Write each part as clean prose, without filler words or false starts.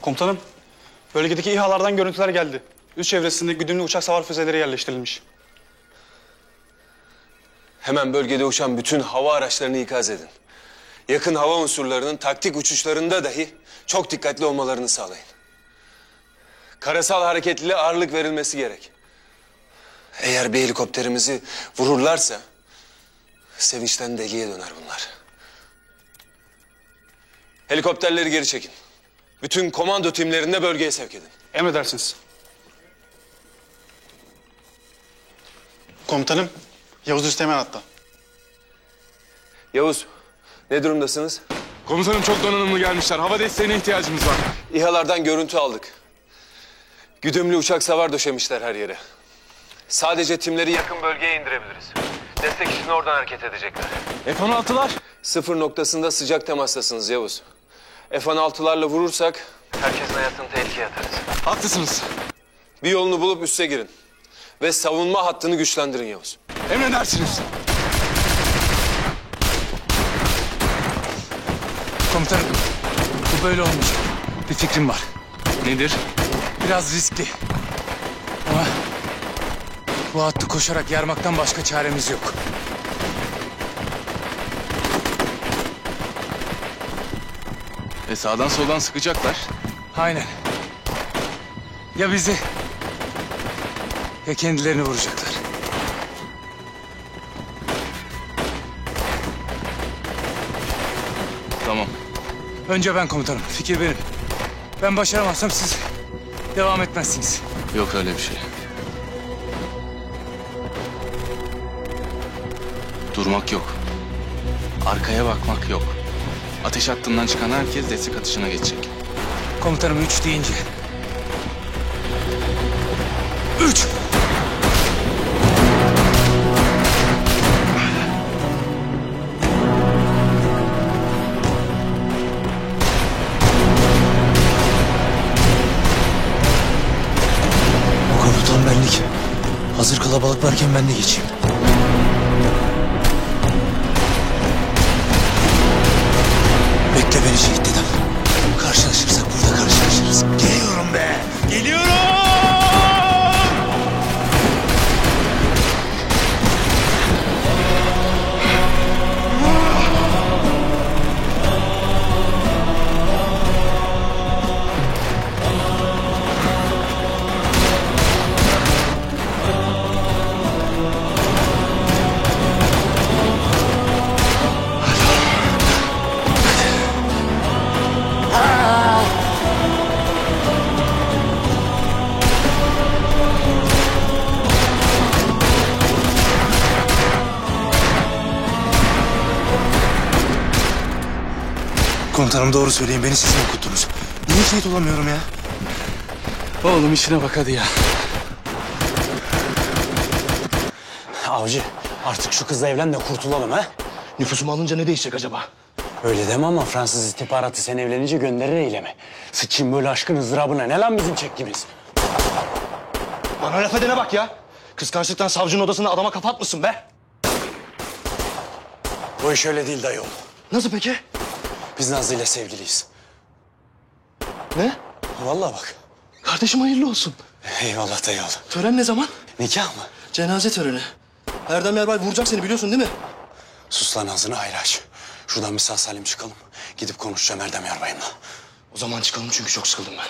Komutanım, bölgedeki İHA'lardan görüntüler geldi. Üst çevresinde güdümlü uçak savar füzeleri yerleştirilmiş. Hemen bölgede uçan bütün hava araçlarını ikaz edin. Yakın hava unsurlarının taktik uçuşlarında dahi çok dikkatli olmalarını sağlayın. Karasal hareketliliğe ağırlık verilmesi gerek. Eğer bir helikopterimizi vururlarsa sevinçten deliye döner bunlar. Helikopterleri geri çekin. Bütün komando timlerini de bölgeye sevk edin. Emredersiniz. Komutanım, Yavuz Üsteğmen hatta. Yavuz, ne durumdasınız? Komutanım çok donanımlı gelmişler. Hava desteğine ihtiyacımız var. İHA'lardan görüntü aldık. Güdümlü uçak savar döşemişler her yere. Sadece timleri yakın bölgeye indirebiliriz. Destek için oradan hareket edecekler. F-16'lar. Sıfır noktasında sıcak temastasınız Yavuz. F-16'larla vurursak herkesin hayatını tehlikeye atarız. Haklısınız. Bir yolunu bulup üste girin. Ve savunma hattını güçlendirin Yavuz. Emredersiniz. Komutanım, bu böyle olmayacak. Bir fikrim var. Nedir? Biraz riskli. Ama bu hattı koşarak yarmaktan başka çaremiz yok. Sağdan soldan sıkacaklar. Aynen. Ya bizi ya kendilerini vuracaklar. Tamam. Önce ben komutanım. Fikir benim. Ben başaramazsam siz devam etmezsiniz. Yok öyle bir şey. Durmak yok. Arkaya bakmak yok. Ateş hattından çıkan herkes destek atışına geçecek. Komutanım 3 deyince. 3! O komutan benlik. Hazır kalabalık varken ben de geçeyim. Bekle beni şehit dedem. Karşılaşırsak burada karşılaşırız. Geliyorum be! Geliyorum! Komutanım doğru söyleyin, beni siz mi okuttunuz? Niye şehit olamıyorum ya? Oğlum işine bak hadi ya. Avcı, artık şu kızla evlen de kurtulalım ha. Nüfusumu alınca ne değişecek acaba? Öyle deme ama Fransız istihbaratı sen evlenince gönderir eyleme. Sıçayım böyle aşkın ızdırabına. Ne lan bizim çektiğimiz? Bana laf edene bak ya. Kıskançlıktan savcının odasında adama kafa atmışsın be. Bu iş öyle değil dayı oğlum. Nasıl peki? Biz Nazlı ile sevgiliyiz. Ne? Vallahi bak. Kardeşim hayırlı olsun. Eyvallah dayı oğlum. Tören ne zaman? Nikah mı? Cenaze töreni. Erdem Yerbay vuracak seni biliyorsun değil mi? Sus lan ağzını hayır aç. Şuradan bir sağ salim çıkalım. Gidip konuşacağım Erdem Yarbay'ımla. O zaman çıkalım çünkü çok sıkıldım ben.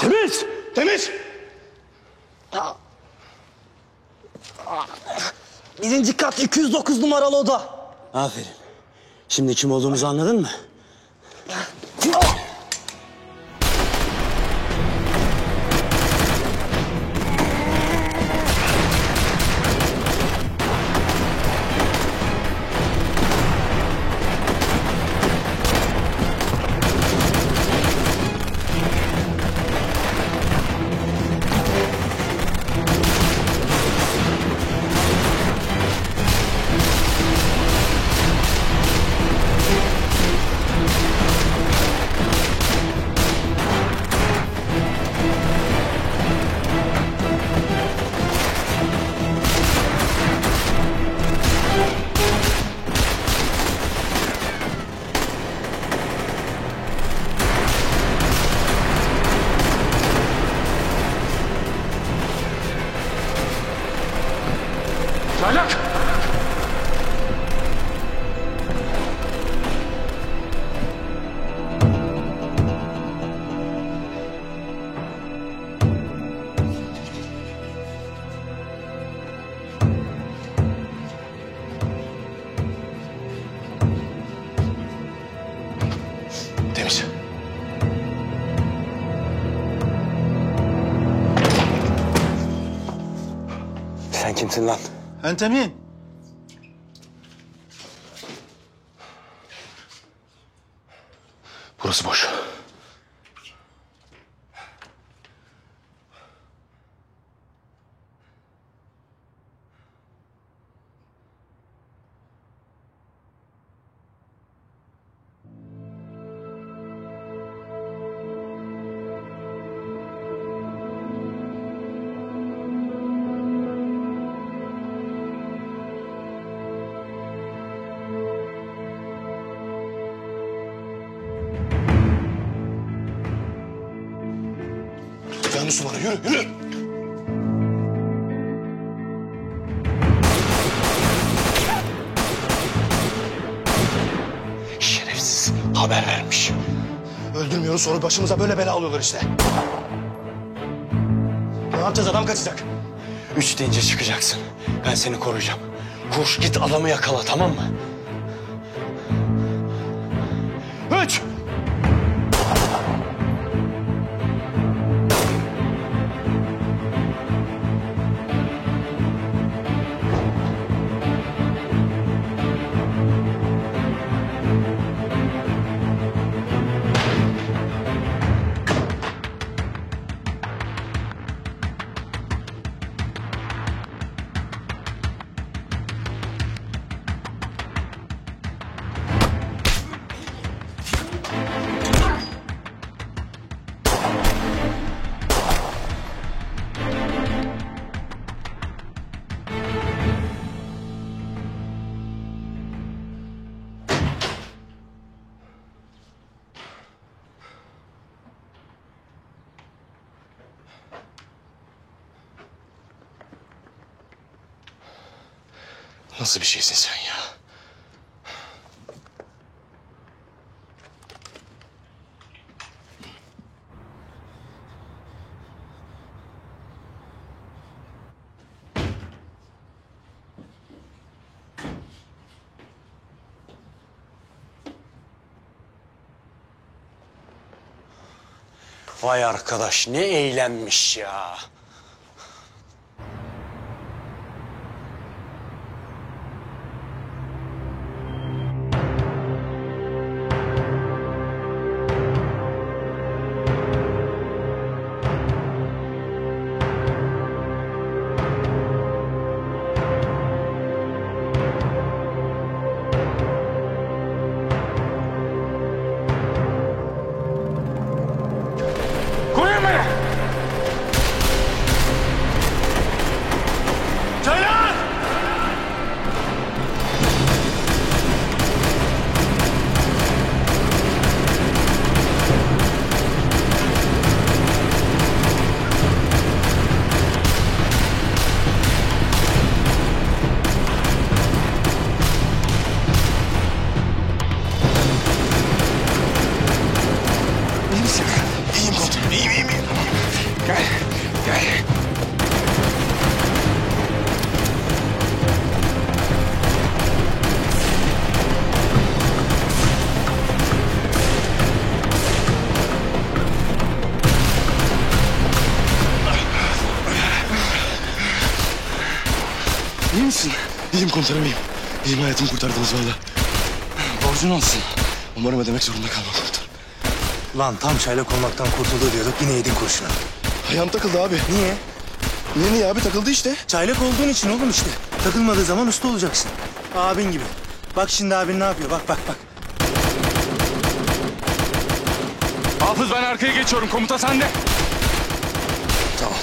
Temiz! Temiz! Birinci kat 209 numaralı oda. Aferin. Şimdi kim olduğumuzu anladın mı? Çaylak! Temiz. Sen kimsin lan? Entemin. Burası boş. Gel Müslüman'a yürü yürü. Şerefsiz. Haber vermiş. Öldürmüyoruz sonra başımıza böyle bela alıyorlar işte. Ne yapacağız, adam kaçacak. 3 deyince çıkacaksın. Ben seni koruyacağım. Koş git adamı yakala, tamam mı? 3! Nasıl bir şeysin sen ya? Vay arkadaş ne eğlenmiş ya. Koyun beni! Çaylak! İyi misin? İyiyim komutanım, iyiyim. Gel, gel. misin? İyiyim komutanım iyiyim. İyiyim, hayatımı kurtardınız valla. Borcun olsun. Umarım ödemek zorunda kalmam komutanım. Lan tam çaylak olmaktan kurtuldu diyorduk, yine yedin kurşuna. Ayağım takıldı abi. Niye? Niye abi, takıldı işte. Çaylak olduğun için oğlum işte. Takılmadığı zaman usta olacaksın. Abin gibi. Bak şimdi abin ne yapıyor, bak bak bak. Hafız ben arkaya geçiyorum. Komuta sende. Tamam.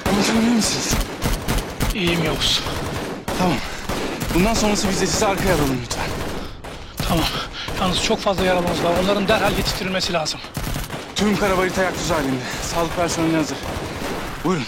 Komutanım iyi misiniz? İyiyim Yavuz. Tamam. Bundan sonrası biz de sizi arkaya alalım lütfen. Tamam. Yalnız çok fazla yaralımız var. Onların derhal yetiştirilmesi lazım. Tüm karabayı ayak düz halinde. Sağlık personeli hazır. Buyurun.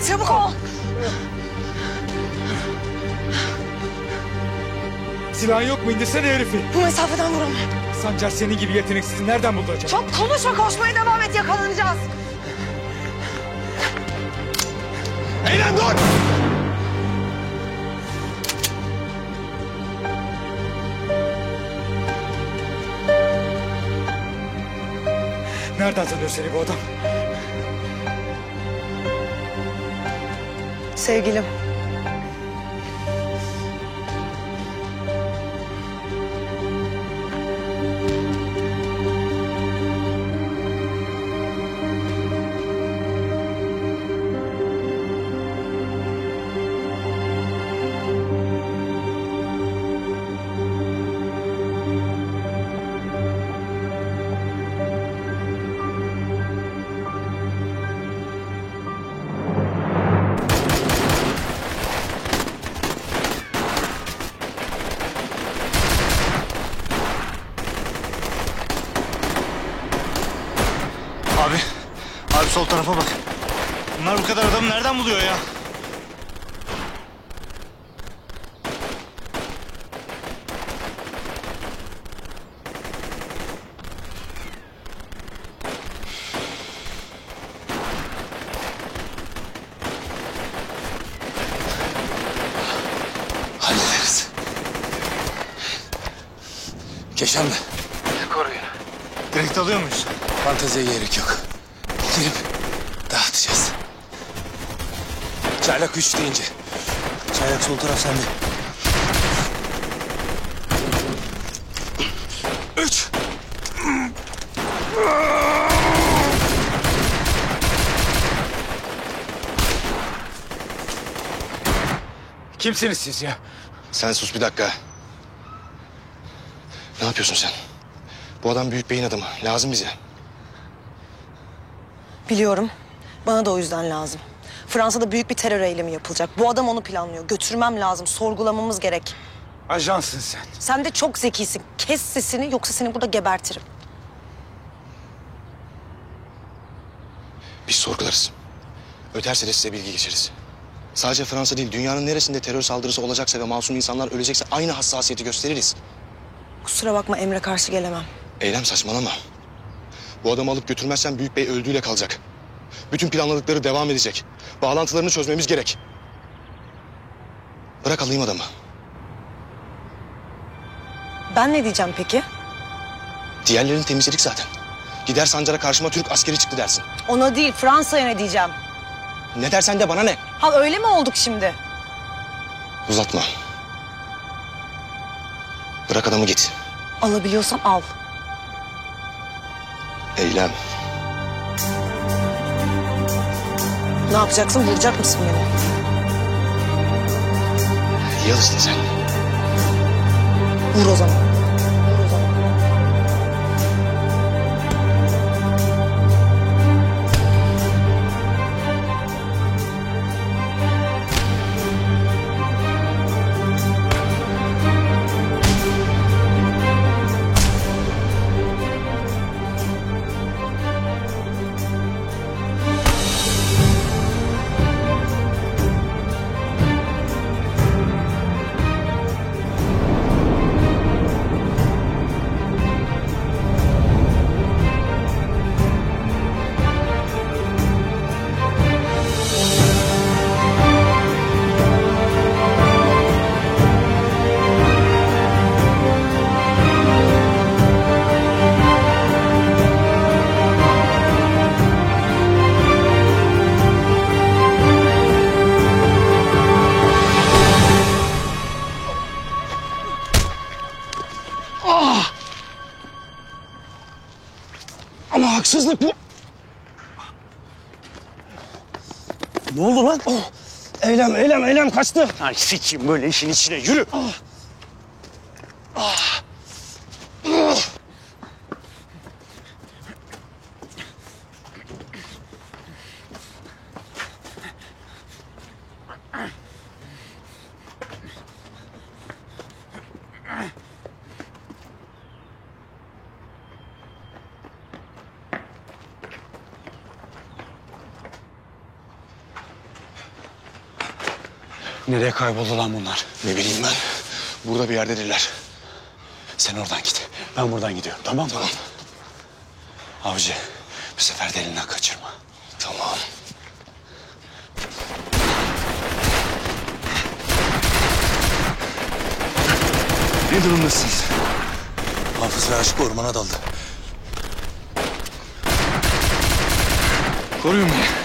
Çabuk ol. Silahın yok mu? İndirsene herifi. Bu mesafeden vuramam. Sancar senin gibi yeteneksiz nereden buldu acaba? Çok konuşma, koşmaya devam et, yakalanacağız. Eylem dur! Nereden tanıyor seni bu adam? Sevgilim. Abi sol tarafa bak. Bunlar bu kadar adamı nereden buluyor ya? Hallederiz. Keşanlı. Direkt alıyor muyuz? Fanteziye gerek yok. Girip dağıtacağız. Çaylak 3 deyince. Çaylak sol taraf sende. 3. Kimsiniz siz ya? Sen sus bir dakika. Ne yapıyorsun sen? Bu adam büyük beyin adamı. Lazım bize. Biliyorum. Bana da o yüzden lazım. Fransa'da büyük bir terör eylemi yapılacak. Bu adam onu planlıyor. Götürmem lazım. Sorgulamamız gerek. Ajansın sen. Sen de çok zekisin. Kes sesini, yoksa seni burada gebertirim. Biz sorgularız. Öterse de size bilgi geçeriz. Sadece Fransa değil, dünyanın neresinde terör saldırısı olacaksa ve masum insanlar ölecekse aynı hassasiyeti gösteririz. Kusura bakma Emre, karşı gelemem. Eylem, saçmalama. Bu adamı alıp götürmezsen Büyük Bey öldüğüyle kalacak. Bütün planladıkları devam edecek. Bağlantılarını çözmemiz gerek. Bırak alayım adamı. Ben ne diyeceğim peki? Diğerlerini temizledik zaten. Gider Sancar'a karşıma Türk askeri çıktı dersin. Ona değil, Fransa'ya ne diyeceğim? Ne dersen de bana ne? Ha, öyle mi olduk şimdi? Uzatma. Bırak adamı git. Alabiliyorsan al. Eylem. Ne yapacaksın? Vuracak mısın beni? Yalısın sen. Vur o zaman. Vur o zaman. Ama haksızlık bu. Ne oldu lan? Eylem kaçtı. Ay sikeyim böyle işin içine yürü. Nereye kayboldu lan bunlar? Ne bileyim ben. Burada bir yerdedirler. Sen oradan git. Ben buradan gidiyorum, tamam mı? Tamam. Avcı, bu sefer de elinden kaçırma. Tamam. Ne durumdasınız? Hafız ve Aşık ormana daldı. Koruyun beni.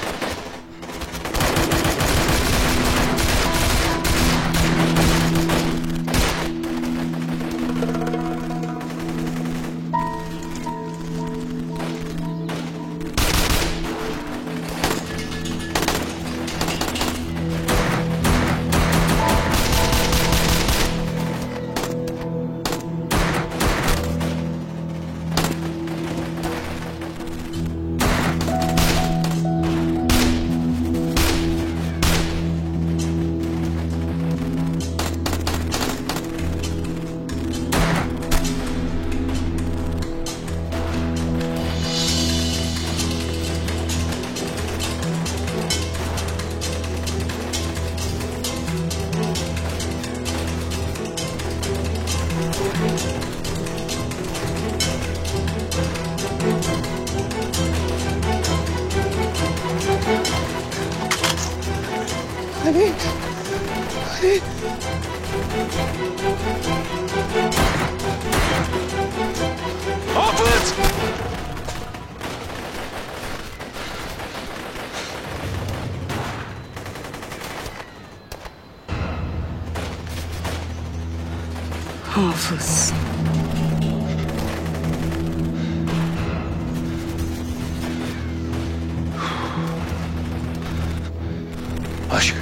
Hafız. Aşk.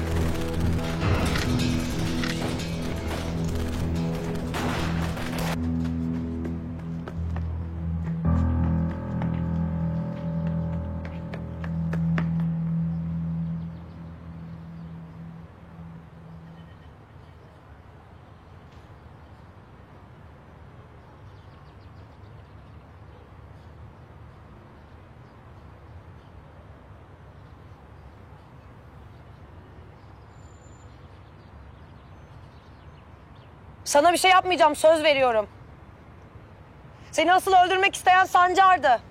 Sana bir şey yapmayacağım, söz veriyorum. Seni asıl öldürmek isteyen Sancar'dı.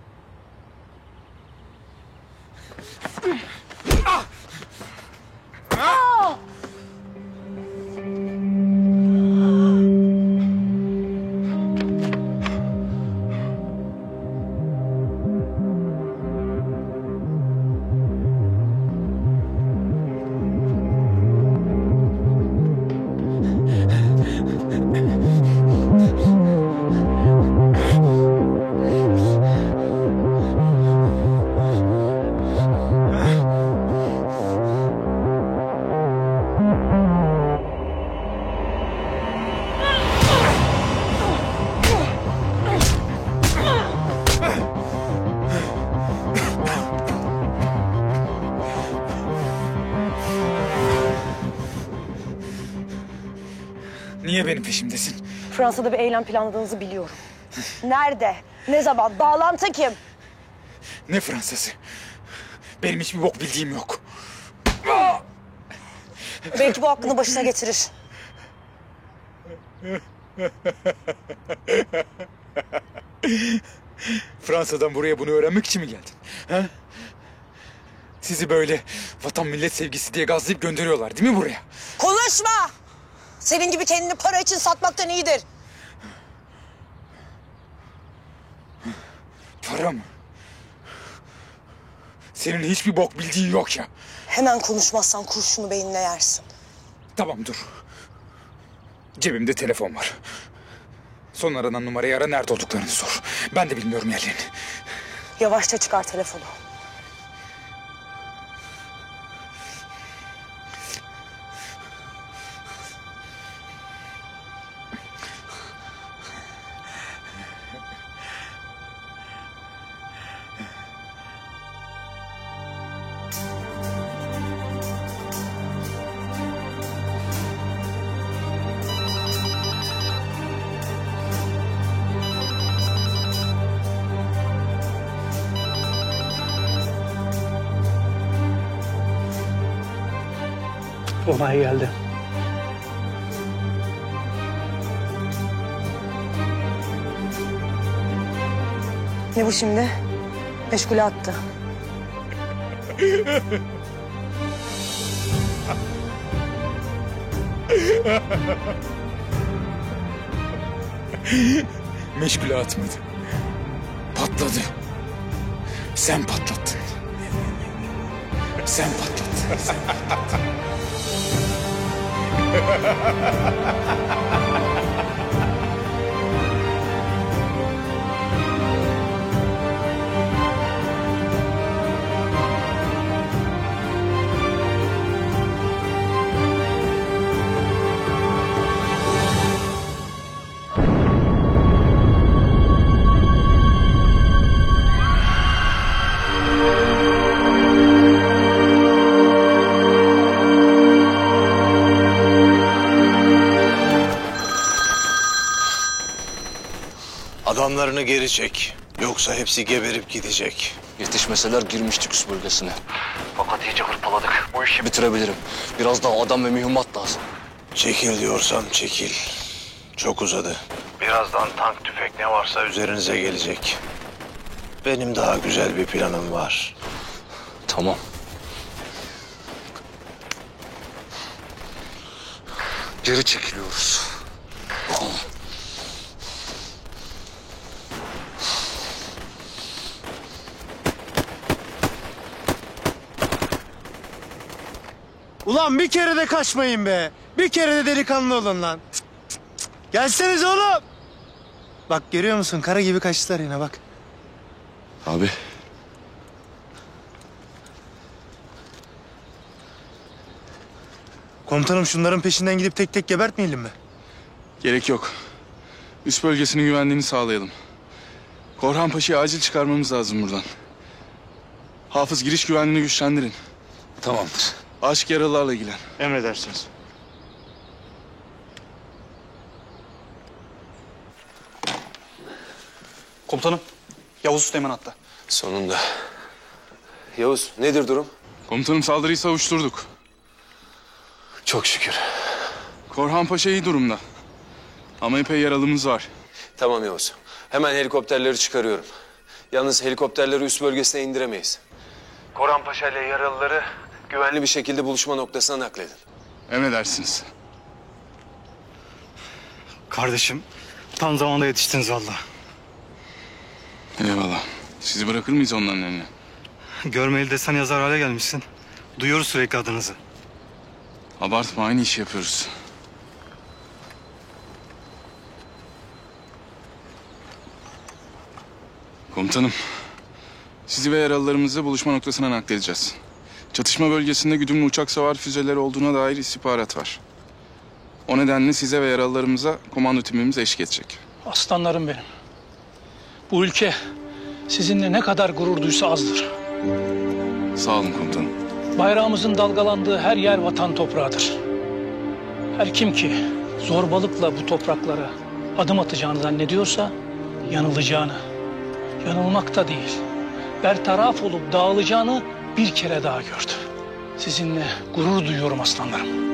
Niye benim peşimdesin? Fransa'da bir eylem planladığınızı biliyorum. Nerede? Ne zaman? Bağlantı kim? Ne Fransa'sı? Benim hiçbir bok bildiğim yok. Belki bu aklını başına getirir. Fransa'dan buraya bunu öğrenmek için mi geldin? Ha? Sizi böyle vatan millet sevgisi diye gazlayıp gönderiyorlar değil mi buraya? Konuşma! Senin gibi kendini para için satmaktan iyidir. Para mı? Senin hiçbir bok bildiğin yok ya. Hemen konuşmazsan kurşunu beynine yersin. Tamam dur. Cebimde telefon var. Son aranan numarayı ara, nerede olduklarını sor. Ben de bilmiyorum yerlerini. Yavaşça çıkar telefonu. Olay geldi. Ne bu şimdi? Meşgule attı. Meşgule atmadı. Patladı. Sen patlattın. Sen patlattın. Sen patlattın. Adamlarını geri çek. Yoksa hepsi geberip gidecek. Yetişmeseler girmiştik üst bölgesine. Fakat iyice hırpaladık. Bu işi bitirebilirim. Biraz daha adam ve mühimmat lazım. Çekil diyorsam çekil. Çok uzadı. Birazdan tank, tüfek ne varsa üzerinize gelecek. Benim daha güzel bir planım var. Tamam. Geri çekiliyoruz. Ulan bir kere de kaçmayın be. Bir kere de delikanlı olun lan. Gelseniz oğlum. Bak görüyor musun? Kara gibi kaçtılar yine bak. Abi. Komutanım şunların peşinden gidip tek tek gebertmeyelim mi? Gerek yok. Üst bölgesinin güvenliğini sağlayalım. Korhan Paşa'yı acil çıkarmamız lazım buradan. Hafız giriş güvenliğini güçlendirin. Tamamdır. Aşk yaralılarla ilgilen. Emredersiniz. Komutanım, Yavuz Üsteğmen hatta. Sonunda. Yavuz, nedir durum? Komutanım saldırıyı savuşturduk. Çok şükür. Korhan Paşa iyi durumda. Ama epey yaralımız var. Tamam Yavuz. Hemen helikopterleri çıkarıyorum. Yalnız helikopterleri üst bölgesine indiremeyiz. Korhan Paşa ile yaralıları güvenli bir şekilde buluşma noktasına nakledin. Emredersiniz. Kardeşim tam zamanda yetiştiniz valla. Eyvallah. Sizi bırakır mıyız onların eline? Görmeli desen yazar hale gelmişsin. Duyuyoruz sürekli adınızı. Abartma, aynı işi yapıyoruz. Komutanım, sizi ve yaralılarımızı buluşma noktasına nakledeceğiz. Çatışma bölgesinde güdümlü uçak savar füzeleri olduğuna dair istihbarat var. O nedenle size ve yaralılarımıza komando timimiz eşlik edecek. Aslanlarım benim. Bu ülke sizinle ne kadar gurur duysa azdır. Sağ olun komutanım. Bayrağımızın dalgalandığı her yer vatan toprağıdır. Her kim ki zorbalıkla bu topraklara adım atacağını zannediyorsa yanılacağını, yanılmak da değil, bertaraf olup dağılacağını bir kere daha gördü. Sizinle gurur duyuyorum aslanlarım.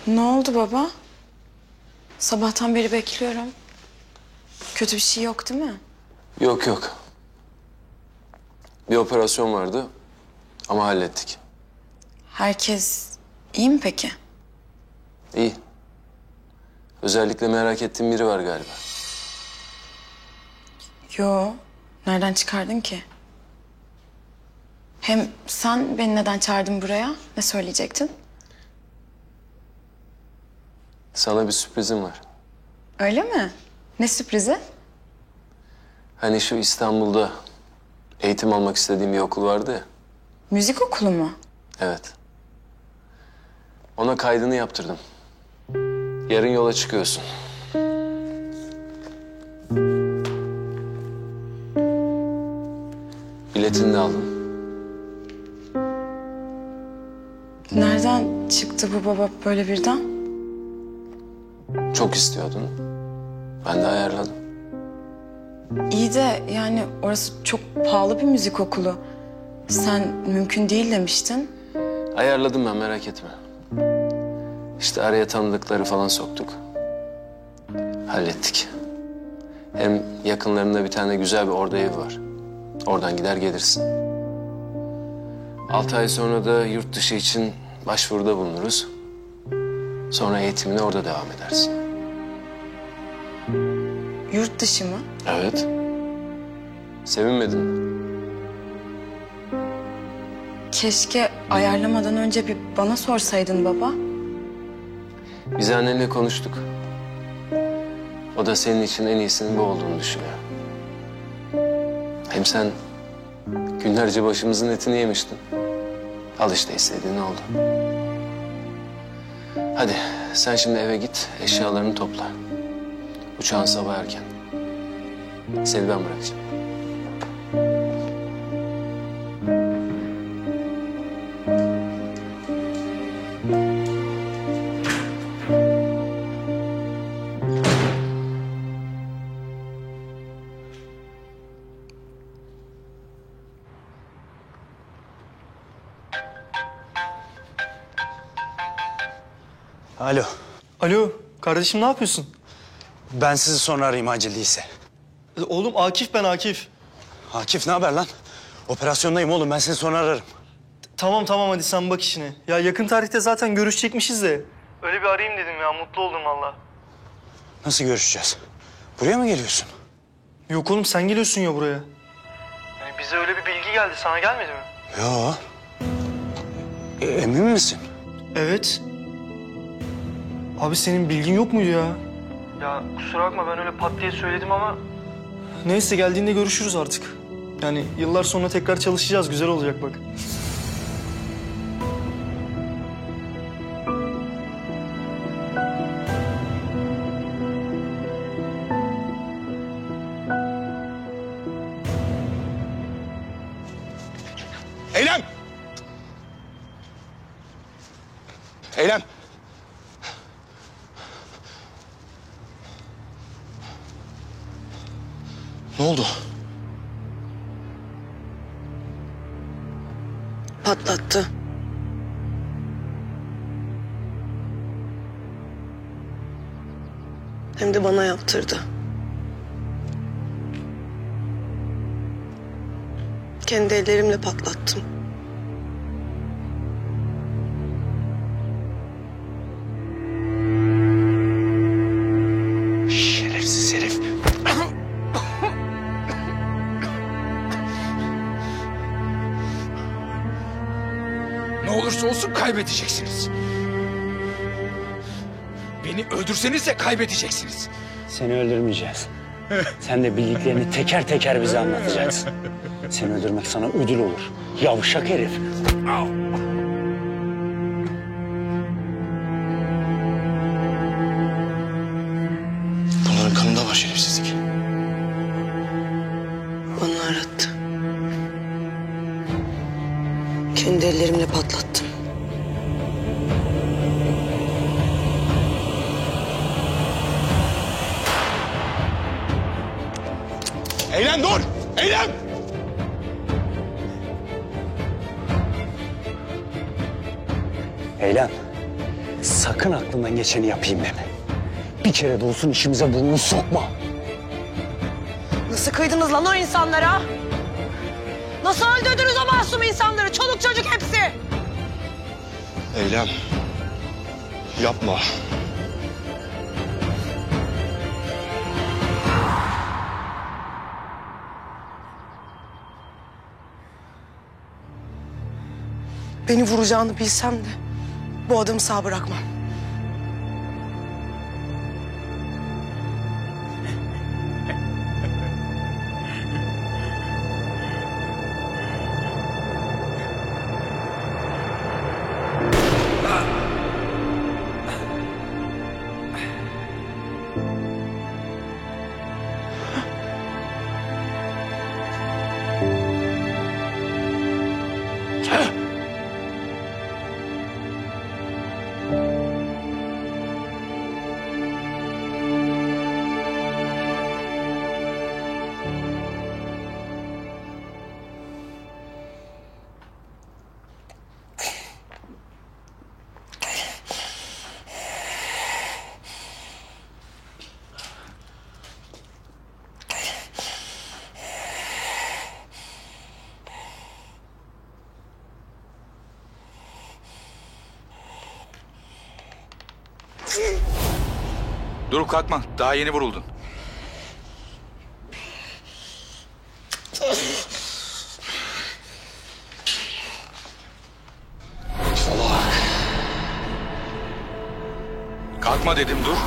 Ne oldu baba? Sabahtan beri bekliyorum. Kötü bir şey yok değil mi? Yok yok. Bir operasyon vardı ama hallettik. Herkes iyi mi peki? İyi. Özellikle merak ettiğim biri var galiba. Yo, nereden çıkardın ki? Hem sen beni neden çağırdın buraya? Ne söyleyecektin? Sana bir sürprizim var. Öyle mi? Ne sürprizi? Hani şu İstanbul'da eğitim almak istediğim bir okul vardı ya. Müzik okulu mu? Evet. Ona kaydını yaptırdım. Yarın yola çıkıyorsun. Biletini de aldım. Nereden çıktı bu baba böyle birden? Çok istiyordun. Ben de ayarladım. İyi de yani orası çok pahalı bir müzik okulu. Sen mümkün değil demiştin. Ayarladım ben, merak etme. İşte araya tanıdıkları falan soktuk. Hallettik. Hem yakınlarında bir tane güzel bir orada ev var. Oradan gider gelirsin. 6 ay sonra da yurt dışı için başvuruda bulunuruz. Sonra eğitimine orada devam edersin. Yurt dışı mı? Evet. Sevinmedin mi? Keşke ayarlamadan önce bir bana sorsaydın baba. Biz annenle konuştuk. O da senin için en iyisinin bu olduğunu düşünüyor. Hem sen günlerce başımızın etini yemiştin. Al işte, istediğin oldu. Hadi sen şimdi eve git, eşyalarını topla. Uçağın sabah erken. Seni ben bırakacağım. Alo. Alo kardeşim ne yapıyorsun? Ben sizi sonra arayayım acil değilse. Oğlum Akif ben Akif. Akif ne haber lan? Operasyondayım oğlum, ben seni sonra ararım. Tamam hadi sen bak işine. Ya yakın tarihte zaten görüşecekmişiz de. Öyle bir arayayım dedim ya, mutlu oldum valla. Nasıl görüşeceğiz? Buraya mı geliyorsun? Yok oğlum sen geliyorsun ya buraya. Yani bize öyle bir bilgi geldi, sana gelmedi mi? Yo. Emin misin? Evet. Abi senin bilgin yok muydu ya? Ya kusura bakma ben öyle pat diye söyledim ama... Neyse geldiğinde görüşürüz artık. Yani yıllar sonra tekrar çalışacağız, güzel olacak bak. Eylem! Eylem! Ne oldu? Patlattı. Hem de bana yaptırdı. Kendi ellerimle patlattım. Şerefsiz herif. Ne olursa olsun kaybedeceksiniz. Beni öldürseniz de kaybedeceksiniz. Seni öldürmeyeceğiz. Sen de bildiklerini teker teker bize anlatacaksın. Seni öldürmek sana ödül olur. Yavşak herif. patlattı. Kendi ellerimle patlattım. Eylem dur! Eylem! Eylem, sakın aklından geçeni yapayım deme. Bir kere de olsun işimize burnunu sokma. Nasıl kıydınız lan o insanlara? Nasıl öldürdünüz o masum insanları? Çoluk çocuk hepsi. Eylem. Yapma. Beni vuracağını bilsem de bu adamı sağ bırakmam. Dur kalkma. Daha yeni vuruldun. Kalkma dedim dur.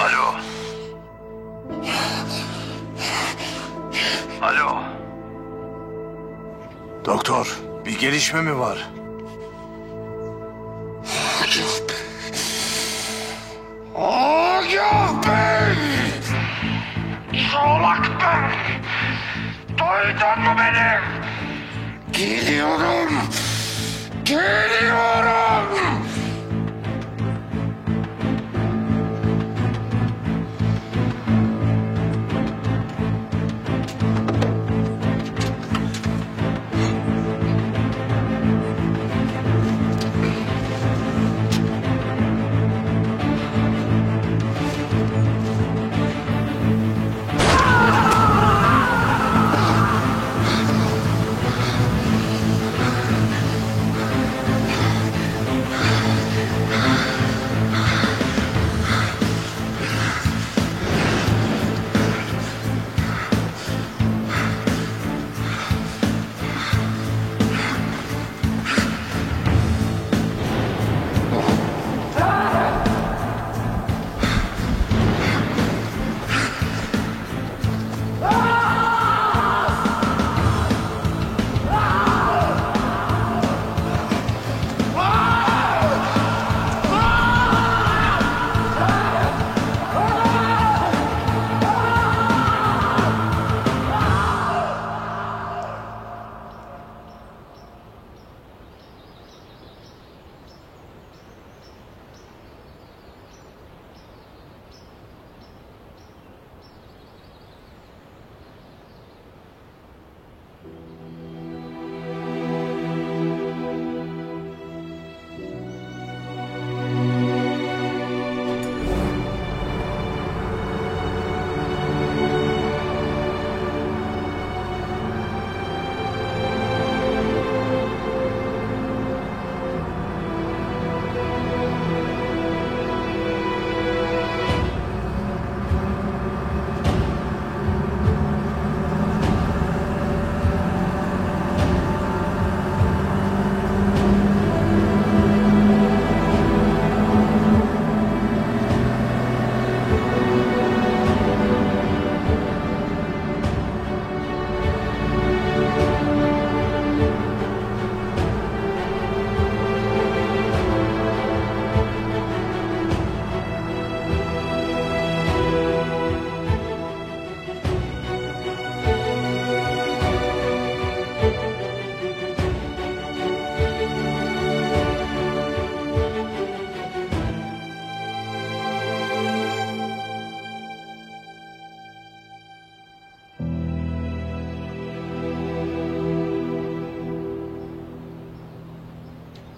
Alo. Alo. Doktor, bir gelişme mi var? Agah Bey! Solak Bey! Duydun mu beni? Geliyorum! Geliyorum!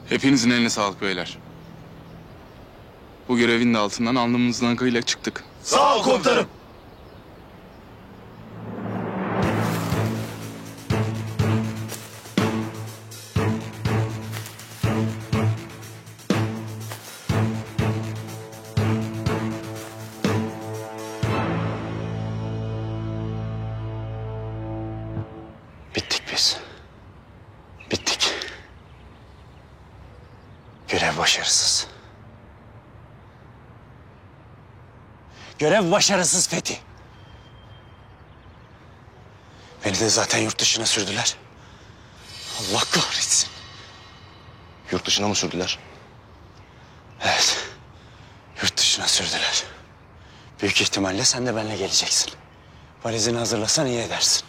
Hepinizin eline sağlık beyler. Bu görevin de altından alnımızın akıyla çıktık. Sağ ol komutanım. Bittik biz. Bittik. Görev başarısız. Görev başarısız Fethi. Beni de zaten yurt dışına sürdüler. Allah kahretsin. Yurt dışına mı sürdüler? Evet. Yurt dışına sürdüler. Büyük ihtimalle sen de benimle geleceksin. Valizini hazırlasan iyi edersin.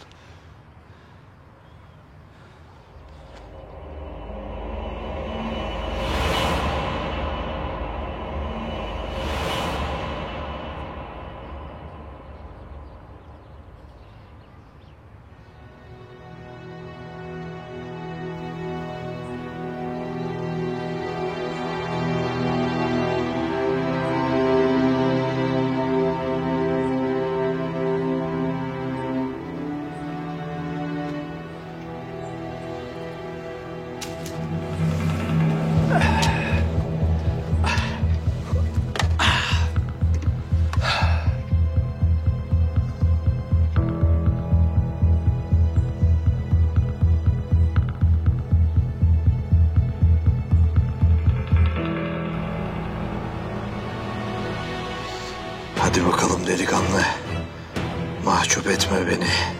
Hadi bakalım delikanlı. Mahcup etme beni.